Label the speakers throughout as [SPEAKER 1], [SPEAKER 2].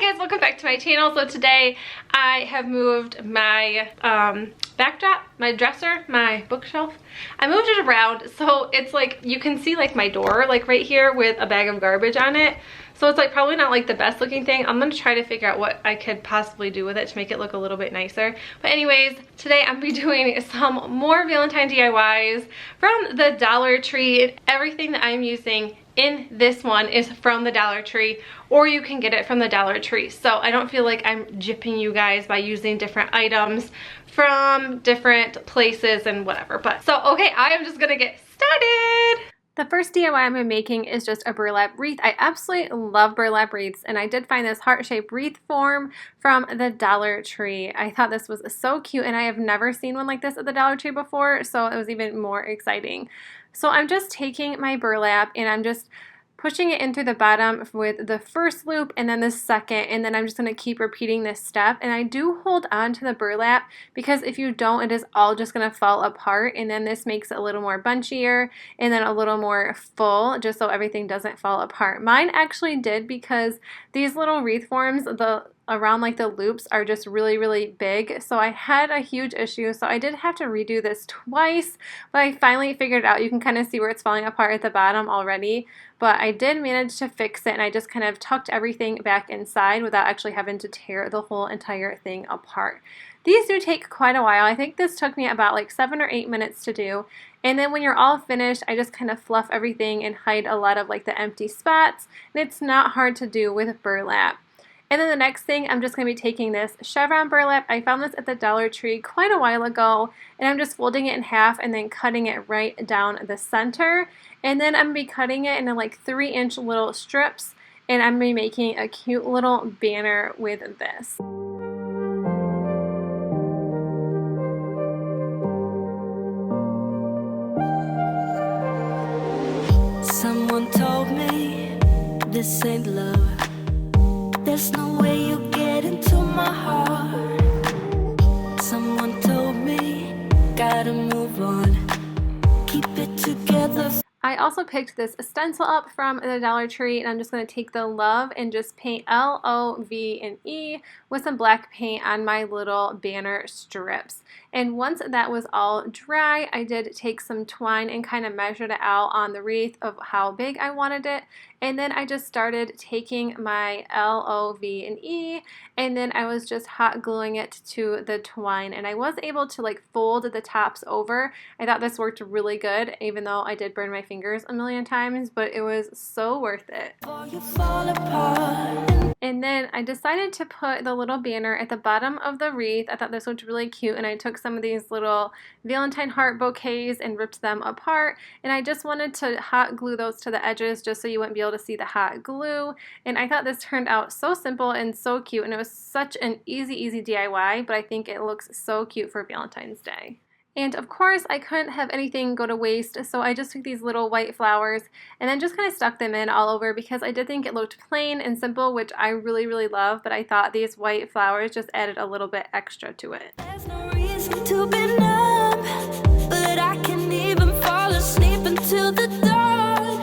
[SPEAKER 1] guys, welcome back to my channel. So today I have moved my backdrop, my dresser, my bookshelf. I moved it around so it's like you can see like my door like right here with a bag of garbage on it. So it's like probably not like the best looking thing. I'm gonna try to figure out what I could possibly do with it to make it look a little bit nicer. But anyways, today I'm gonna be doing some more Valentine DIYs from the Dollar Tree. Everything that I'm using in this one is from the Dollar Tree, or you can get it from the Dollar Tree. So I don't feel like I'm gypping you guys by using different items from different places and whatever. But so, okay, I am just gonna get started. The first DIY I'm making is just a burlap wreath. I absolutely love burlap wreaths, and I did find this heart-shaped wreath form from the Dollar Tree. I thought this was so cute, and I have never seen one like this at the Dollar Tree before, so it was even more exciting. So I'm just taking my burlap and I'm just pushing it in through the bottom with the first loop and then the second, and then I'm just going to keep repeating this step. And I do hold on to the burlap because if you don't, it is all just going to fall apart, and then this makes it a little more bunchier and then a little more full just so everything doesn't fall apart. Mine actually did because these little wreath forms, around like the loops are just really big, so I had a huge issue, so I did have to redo this twice, but I finally figured it out. You can kind of see where it's falling apart at the bottom already, but I did manage to fix it, and I just kind of tucked everything back inside without actually having to tear the whole entire thing apart. These do take quite a while. I think this took me about like 7 or 8 minutes to do. And then when you're all finished, I just kind of fluff everything and hide a lot of like the empty spots. And it's not hard to do with burlap. And then the next thing, I'm just going to be taking this Chevron Burlap. I found this at the Dollar Tree quite a while ago, and I'm just folding it in half and then cutting it right down the center. And then I'm going to be cutting it into like 3-inch little strips, and I'm going to be making a cute little banner with this.
[SPEAKER 2] Someone told me this ain't love. There's no way you get into my heart. Someone told me, gotta move on, keep it together.
[SPEAKER 1] I also picked this stencil up from the Dollar Tree, and I'm just going to take the love and just paint L, O, V, and E with some black paint on my little banner strips. And once that was all dry, I did take some twine and kind of measured it out on the wreath of how big I wanted it. And then I just started taking my L, O, V, and E, and then I was just hot gluing it to the twine. And I was able to like fold the tops over. I thought this worked really good, even though I did burn my fingers a million times, but it was so worth it. And then I decided to put the little banner at the bottom of the wreath. I thought this looked really cute, and I took some of these little Valentine heart bouquets and ripped them apart, and I just wanted to hot glue those to the edges just so you wouldn't be able to see the hot glue. And I thought this turned out so simple and so cute, and it was such an easy DIY, but I think it looks so cute for Valentine's Day. And of course, I couldn't have anything go to waste, so I just took these little white flowers and then just kind of stuck them in all over because I did think it looked plain and simple, which I really love, but I thought these white flowers just added a little bit extra to it.
[SPEAKER 2] There's no reason to be numb, but I can't even fall asleep until the dawn.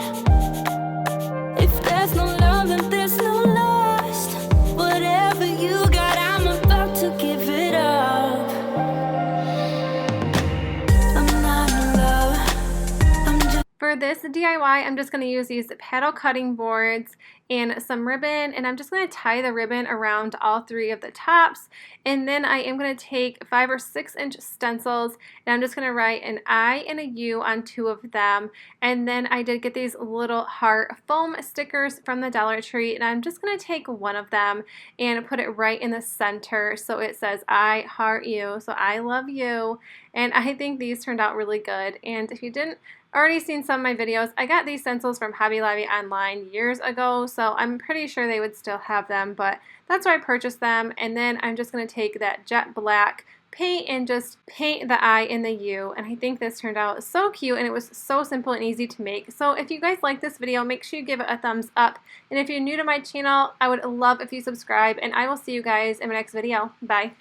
[SPEAKER 2] If there's no love and there's no lust, whatever you got, I'm about to give it up.
[SPEAKER 1] For this DIY, I'm just going to use these paddle cutting boards and some ribbon, and I'm just going to tie the ribbon around all 3 of the tops, and then I am going to take 5 or 6-inch stencils, and I'm just going to write an I and a U on 2 of them. And then I did get these little heart foam stickers from the Dollar Tree, and I'm just going to take one of them and put it right in the center so it says I heart you, so I love you. And I think these turned out really good. And if you didn't already seen some of my videos, I got these stencils from Hobby Lobby online years ago, so I'm pretty sure they would still have them, but that's where I purchased them. And then I'm just going to take that jet black paint and just paint the I and the U, and I think this turned out so cute, and it was so simple and easy to make. So if you guys like this video, make sure you give it a thumbs up, and if you're new to my channel, I would love if you subscribe, and I will see you guys in my next video. Bye.